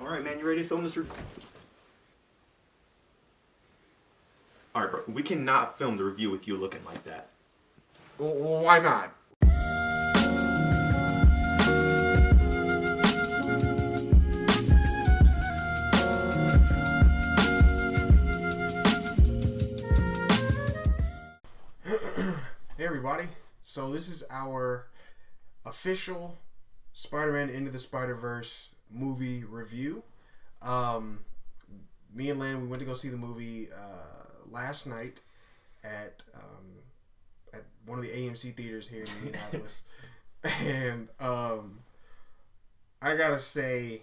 Alright, man, you ready to film this review? Alright, bro, we cannot film the review with you looking like that. Why not? Hey everybody, so this is our official Spider-Man Into the Spider-Verse movie review. Me and Landon, we went to go see the movie last night at one of the AMC theaters here in Indianapolis. And I gotta say,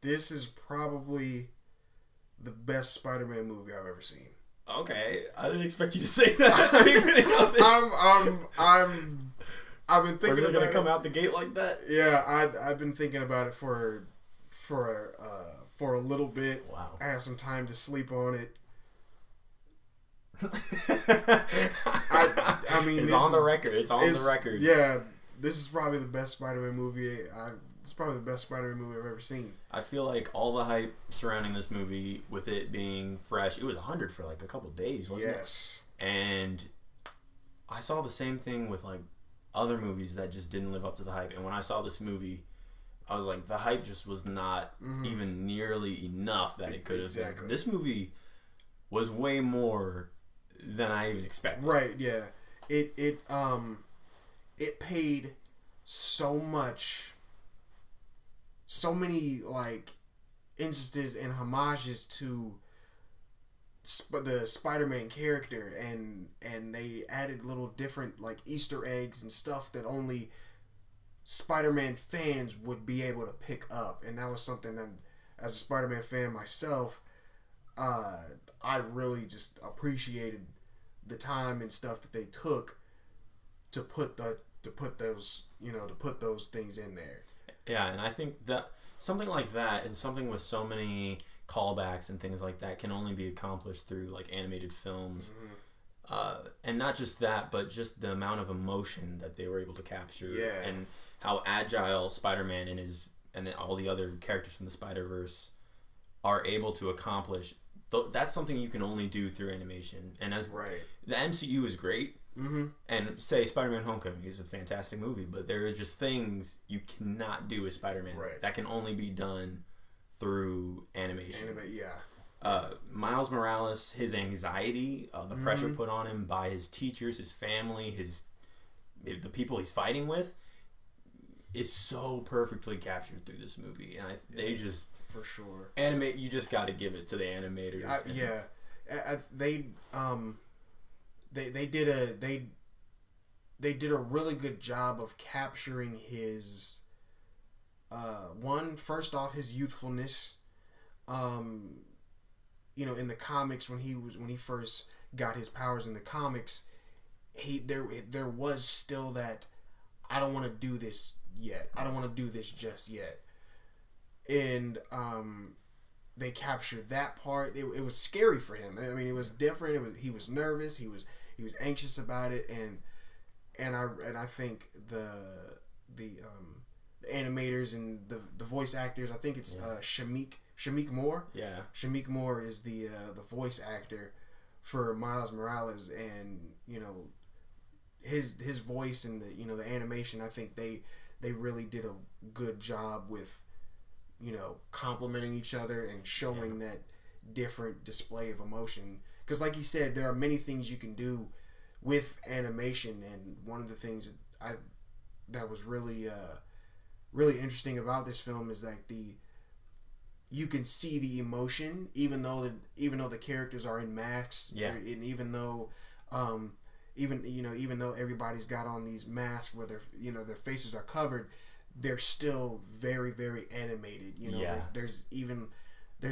this is probably the best Spider-Man movie I've ever seen. Okay, I didn't expect you to say that. I've been thinking about it. Gonna come out the gate like that? Yeah, I've been thinking about it for a little bit. Wow. I had some time to sleep on it. I mean, it's on the record. It's on the record. Yeah, this is probably the best Spider-Man movie. It's probably the best Spider-Man movie I've ever seen. I feel like all the hype surrounding this movie, with it being fresh, it was 100 for like a couple days, wasn't it? Yes. And I saw the same thing with like other movies that just didn't live up to the hype. And when I saw this movie, I was like, the hype just was not even nearly enough that it could have exactly been. This movie was way more than I even expected. Right, yeah. It paid so many like instances and homages to the Spider-Man character, and they added little different like Easter eggs and stuff that only Spider-Man fans would be able to pick up. And that was something that, as a Spider-Man fan myself, I really just appreciated the time and stuff that they took to put those things in there. Yeah, and I think that something like that, and something with so many callbacks and things like that, can only be accomplished through like animated films. And not just that, but just the amount of emotion that they were able to capture. Yeah. And how agile Spider-Man and all the other characters from the Spider-Verse are able to accomplish. That's something you can only do through animation. And as the MCU is great, and say Spider-Man Homecoming is a fantastic movie, but there is just things you cannot do with Spider-Man that can only be done through animation. Miles Morales, his anxiety, the pressure put on him by his teachers, his family, the people he's fighting with, is so perfectly captured through this movie. And they just, for sure, you just got to give it to the animators. They did a really good job of capturing his first off, his youthfulness. In the comics, when he first got his powers in the comics, there was still that, I don't want to do this yet. I don't want to do this just yet. And they captured that part. It was scary for him. I mean, it was different. He was nervous. He was anxious about it. And I think the animators and the voice actors, I think it's Shamik Moore. Yeah. Shamik Moore is the voice actor for Miles Morales, and his voice and the animation, I think they really did a good job with complementing each other and showing that different display of emotion. Because like you said, there are many things you can do with animation, and one of the things that was really interesting about this film is like you can see the emotion even though the characters are in masks, and even though even though everybody's got on these masks where their faces are covered, they're still very, very animated. There's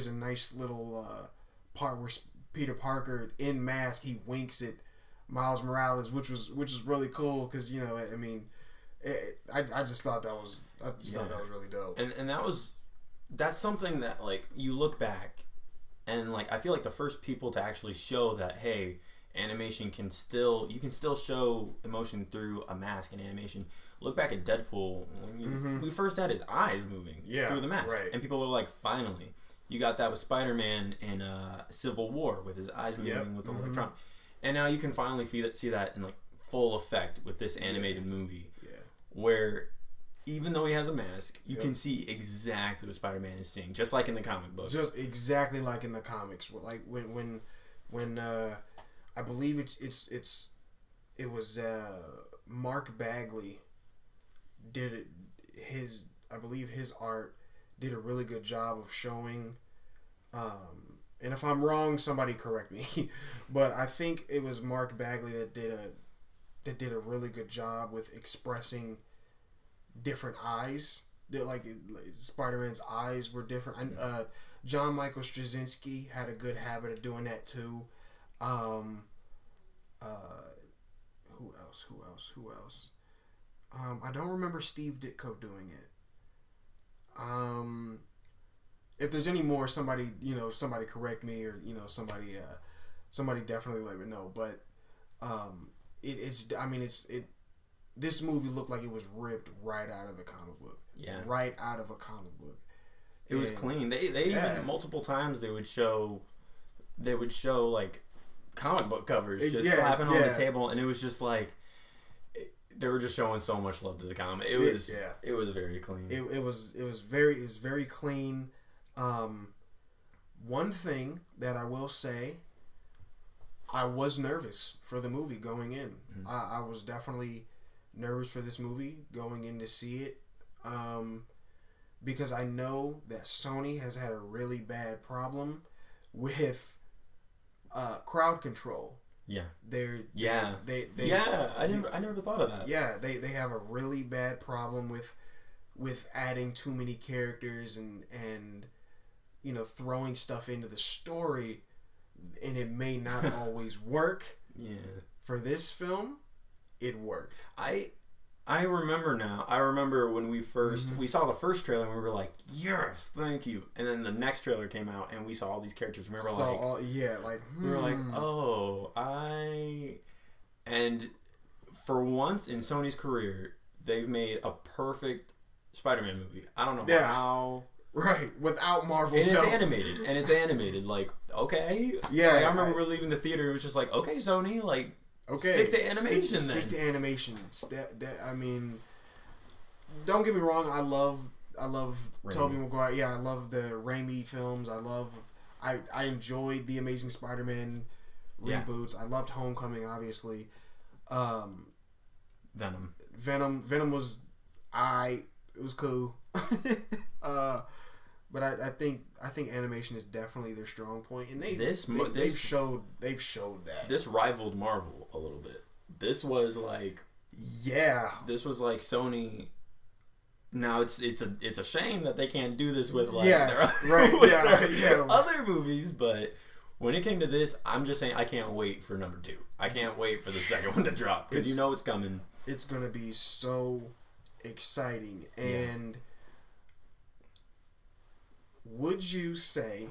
a nice little part where Peter Parker in mask, he winks at Miles Morales, which was really cool, because I just thought that was really dope. And that's something that, like, you look back and, like, I feel like the first people to actually show that, hey, animation you can still show emotion through a mask in animation look back at Deadpool when we first had his eyes moving through the mask, and people were like, finally. You got that with Spider-Man in Civil War with his eyes moving with the electron, and now you can finally see that in like full effect with this animated movie, where even though he has a mask, you can see exactly what Spider-Man is seeing, just like in the comic books. Just exactly like in the comics. Like when I believe it was Mark Bagley did it. I believe his art did a really good job of showing. And if I'm wrong, somebody correct me. But I think it was Mark Bagley that did a really good job with expressing different eyes. Like Spider-Man's eyes were different. And John Michael Straczynski had a good habit of doing that too. Who else? I don't remember Steve Ditko doing it. If there's any more, somebody correct me, or somebody definitely let me know. But this movie looked like it was ripped right out of the comic book. Yeah, right out of a comic book. It was clean. They even multiple times they would show like comic book covers just slapping on the table, and it was just like they were just showing so much love to the comic. It was very clean. It was very clean. One thing that I will say, I was nervous for the movie going in. I was definitely nervous for this movie going in to see it, because I know that Sony has had a really bad problem with crowd control. Yeah. I never thought of that. Yeah, they have a really bad problem with adding too many characters and throwing stuff into the story, and it may not always work. Yeah. For this film, it worked. I remember now. I remember when we saw the first trailer and we were like, yes, thank you. And then the next trailer came out and we saw all these characters. We were we were like, oh, and for once in Sony's career, they've made a perfect Spider-Man movie. I don't know how. Right, without Marvel. And it's animated. Like, okay. Yeah. Like, I remember we were leaving the theater. It was just like, okay, Sony, like, stick to animation. Stick to animation. I mean, don't get me wrong. I love Tobey Maguire. Yeah, I love the Raimi films. I enjoyed the Amazing Spider-Man reboots. I loved Homecoming, obviously. Venom was it was cool. But I think animation is definitely their strong point, and they've showed that. This rivaled Marvel a little bit. This was like Sony. Now it's a shame that they can't do this with their other movies, but when it came to this, I'm just saying I can't wait for number 2. I can't wait for the second one to drop, because you know it's coming. It's gonna be so exciting. And would you say,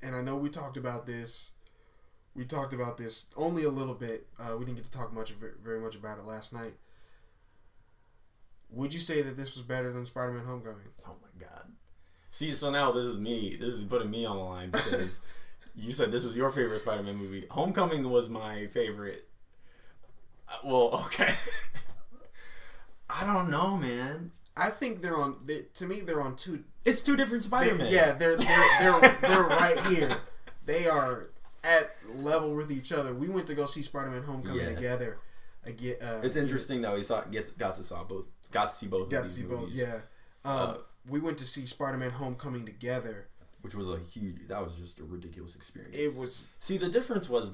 and I know we talked about this only a little bit, we didn't get to talk very much about it last night. Would you say that this was better than Spider-Man Homecoming? Oh my God. See, so now this is putting me on the line, because you said this was your favorite Spider-Man movie. Homecoming was my favorite. Well, okay. I don't know, man. I think they're on two. It's two different Spider-Man. They're right here. They are at level with each other. We went to go see Spider-Man Homecoming together. It's interesting that we got to see both of these movies. We went to see Spider-Man Homecoming together, which was that was just a ridiculous experience. It was. See, the difference was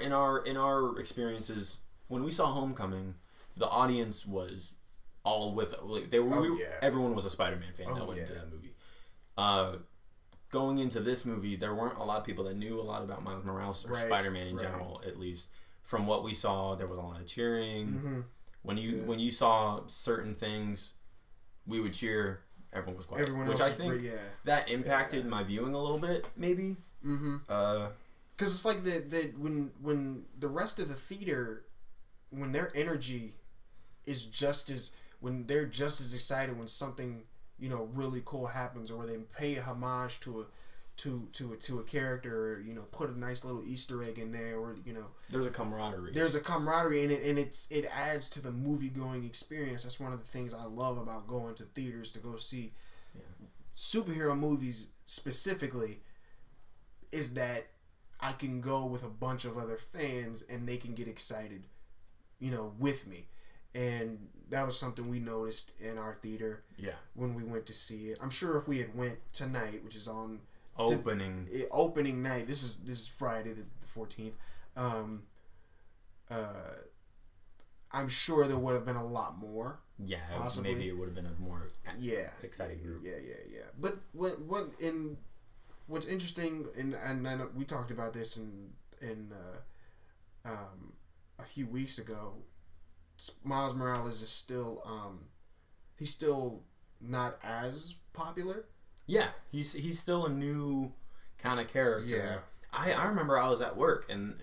in our experiences when we saw Homecoming, the audience was all with everyone was a Spider-Man fan that went into that movie. Going into this movie, there weren't a lot of people that knew a lot about Miles Morales or Spider-Man in general. At least from what we saw, there was a lot of cheering. When you saw certain things, we would cheer. Everyone was quiet, which I think that impacted my viewing a little bit, maybe. Because it's like when the rest of the theater, when their energy is just as when they're just as excited when something really cool happens, or where they pay a homage to a character, or put a nice little Easter egg in there, or there's a camaraderie. There's a camaraderie in it, and it adds to the movie going experience. That's one of the things I love about going to theaters to go see superhero movies specifically, is that I can go with a bunch of other fans and they can get excited, with me. And that was something we noticed in our theater when we went to see it. I'm sure if we had went tonight, which is on opening night, this is Friday the 14th, I'm sure there would have been a lot more. Yeah, possibly. Maybe it would have been a more exciting group. Yeah. But what's interesting, and I know we talked about this in a few weeks ago, Miles Morales is still he's still not as popular. Yeah, he's still a new kind of character. Yeah. I remember I was at work and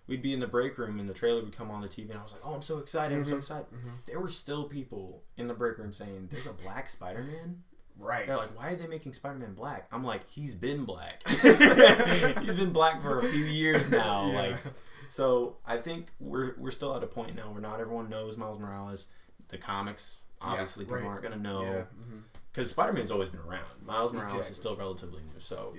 we'd be in the break room and the trailer would come on the TV and I was like, oh, I'm so excited. I'm so excited. Mm-hmm. There were still people in the break room saying, there's a black Spider-Man? Right. They're like, why are they making Spider-Man black? I'm like, he's been black. He's been black for a few years now. Yeah. Like, so I think we're still at a point now where not everyone knows Miles Morales. The comics, obviously, people aren't going to know. Yeah. Because Spider-Man's always been around. Miles Morales is still relatively new. So,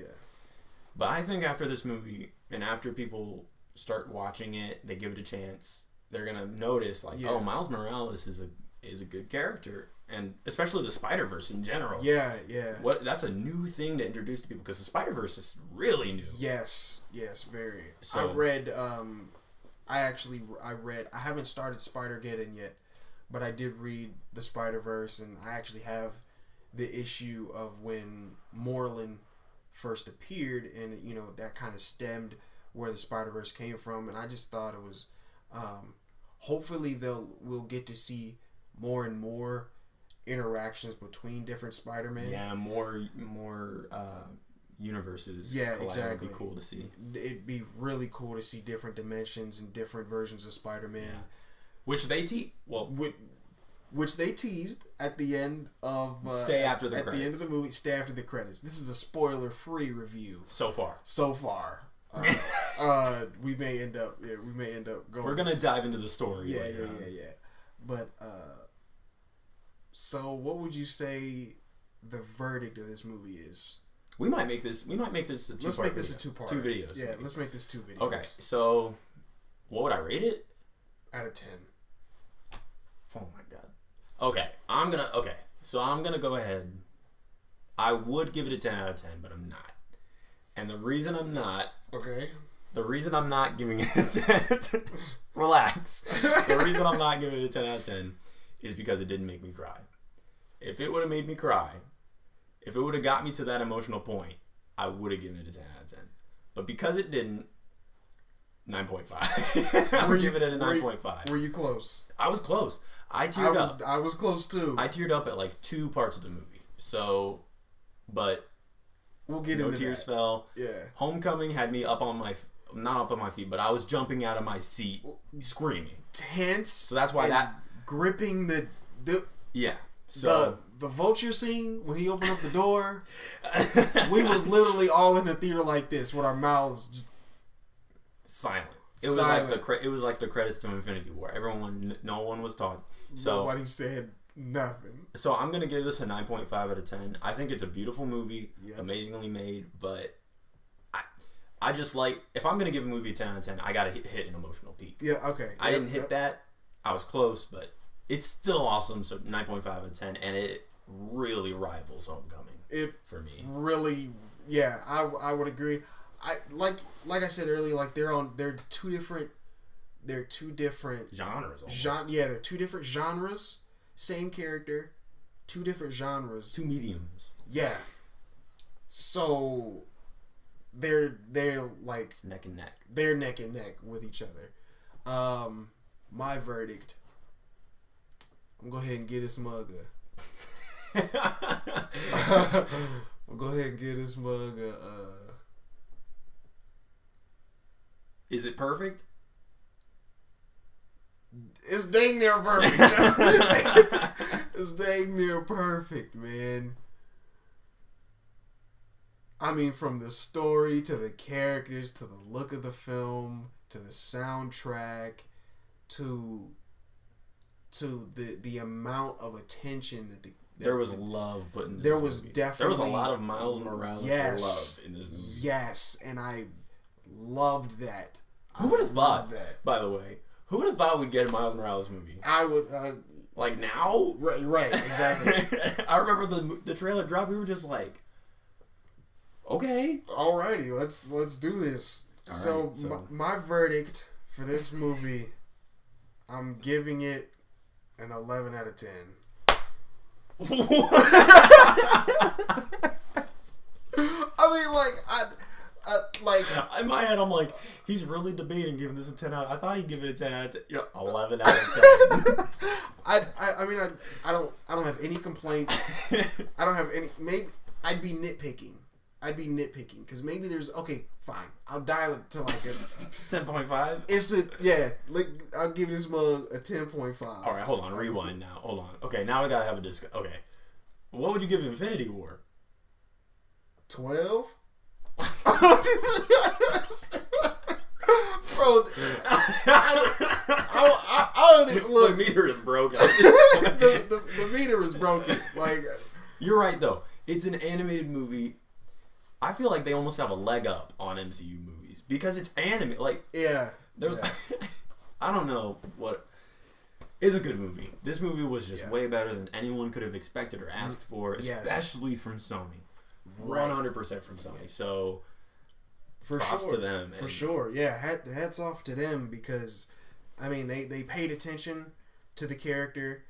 but I think after this movie and after people start watching it, they give it a chance, they're going to notice, like, oh, Miles Morales is a good character. And especially the Spider-Verse in general. Yeah. That's a new thing to introduce to people because the Spider-Verse is really new. Yes, very. So, I read, I haven't started Spider-Geddon yet, but I did read the Spider-Verse, and I actually have the issue of when Moreland first appeared, and that kind of stemmed where the Spider-Verse came from, and I just thought it was, hopefully we'll get to see more and more interactions between different Spider-Man. Yeah, more universes. Yeah, exactly. It'd be cool to see. It'd be really cool to see different dimensions and different versions of Spider-Man. Yeah. Which they which they teased at the end of stay after the credits. At the end of the movie, stay after the credits. This is a spoiler-free review. So far. We may end up going. We're gonna dive into the story. Yeah. But so what would you say the verdict of this movie is? We might make this a two-part. Let's make this a two-part. 2 videos. Yeah, let's make this 2 videos. Okay, so what would I rate it? Out of 10. Oh my god. Okay, I'm gonna go ahead. I would give it a 10 out of 10, but I'm not. And the reason I'm not. Okay. The reason I'm not giving it a 10. Relax. The reason I'm not giving it a 10 out of 10 is because it didn't make me cry. If it would have made me cry, if it would have got me to that emotional point, I would have given it a 10 out of 10. But because it didn't, 9.5. I'm giving it a 9.5. Were you close? I was close. I teared up. I was close too. I teared up at like 2 parts of the movie. So, but we'll get into tears that. Fell. Yeah. Homecoming had me not up on my feet, but I was jumping out of my seat, screaming. Tense. So that's why gripping the yeah. So the vulture scene when he opened up the door, we was literally all in the theater like this with our mouths just silent. It was like the credits to Infinity War. No one was talking. So nobody said nothing. So I'm gonna give this a 9.5 out of 10. I think it's a beautiful movie, amazingly made, but I just like, if I'm gonna give a movie a 10 out of 10, I gotta hit an emotional peak. Yeah, okay. I didn't hit that. I was close, but it's still awesome. So 9.5 out of 10, and it really rivals Homecoming. For me, really, yeah, I would agree. I like I said earlier, like they're two different genres. They're 2 different genres. Same character, 2 different genres. 2 mediums. Yeah. So they're like neck and neck. They're neck and neck with each other. My verdict. I'm gonna go ahead and get this mugger. We'll go ahead and get this mugger. Is it perfect? It's dang near perfect. It's dang near perfect, man. I mean, from the story to the characters to the look of the film to the soundtrack to the amount of attention that there was love put in this there was movie. definitely there was a lot of Miles Morales love in this movie. Yes, and I loved that. Who would have thought that? By the way, who would have thought we'd get a Miles Morales movie? I would. Like now? Right, exactly. I remember the trailer drop. We were just like, okay, alrighty, let's do this. So my verdict for this movie, I'm giving it an 11 out of 10. I mean, like in my head, I'm like, he's really debating giving this a 10 out. I thought he'd give it a 10 out of 10. 11 out of 10. I mean, I don't have any complaints. I don't have any. Maybe I'd be nitpicking because maybe there's fine. I'll dial it to like a 10.5. It's I'll give this mug a 10.5. All right, hold on, rewind now. Hold on. Okay, now we gotta have a discussion. Okay, what would you give Infinity War? 12. Bro, I don't even look. The meter is broken. the meter is broken. Like, you're right though. It's an animated movie. I feel like they almost have a leg up on MCU movies because it's anime. Like, there's, I don't know what. It's a good movie. This movie was just way better than anyone could have expected or asked for, especially from Sony. 100% from Sony. So, props to them. For sure. Yeah, hats off to them because, I mean, they paid attention to the character.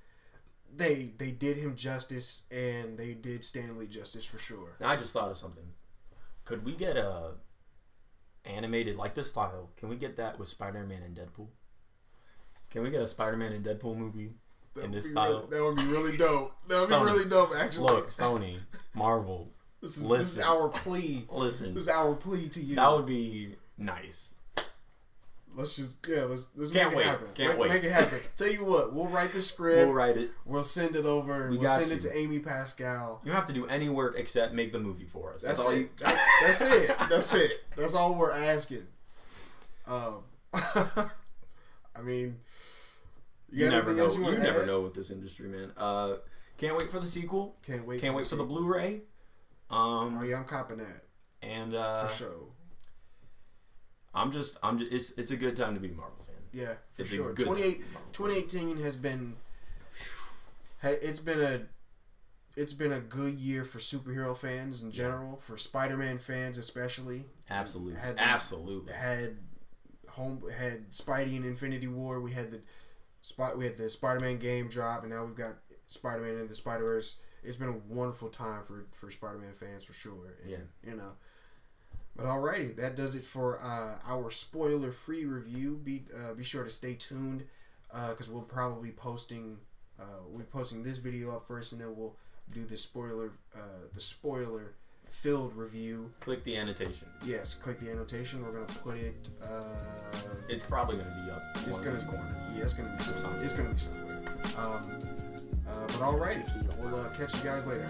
They did him justice, and they did Stan Lee justice for sure. Now, I just thought of something. Could we get a animated, like this style, can we get that with Spider-Man and Deadpool? Can we get a Spider-Man and Deadpool movie in this style? That would be really dope. That would be really dope, actually. Look, Sony, Marvel, this is our plea. Listen. This is our plea to you. That would be nice. Let's just, let's Can't make wait. it happen. Can't wait. Make it happen. Tell you what, we'll write the script. We'll write it. We'll send it over. We'll send it to Amy Pascal. You don't have to do any work except make the movie for us. That's all it. That's it. That's it. That's all we're asking. I mean, you never know. You never know with this industry, man. Can't wait for the sequel. Can't wait for the Blu-ray. Yeah, I'm copping that. And for sure. I'm just. It's a good time to be a Marvel fan. Yeah, for it's sure. 2018 has been. It's been a good year for superhero fans in general, for Spider-Man fans especially. Absolutely. Absolutely. Had Spidey and Infinity War. We had the Spider-Man game drop, and now we've got Spider-Man and the Spider-Verse. It's been a wonderful time for Spider-Man fans for sure. And, you know. But alrighty, that does it for our spoiler-free review. Be sure to stay tuned because we'll probably be posting this video up first, and then we'll do the spoiler-filled review. Click the annotation. Yes, click the annotation. We're gonna put it. It's probably gonna be up. It's gonna be corner. Yeah, it's gonna be somewhere. It's gonna be somewhere. But alrighty, we'll catch you guys later.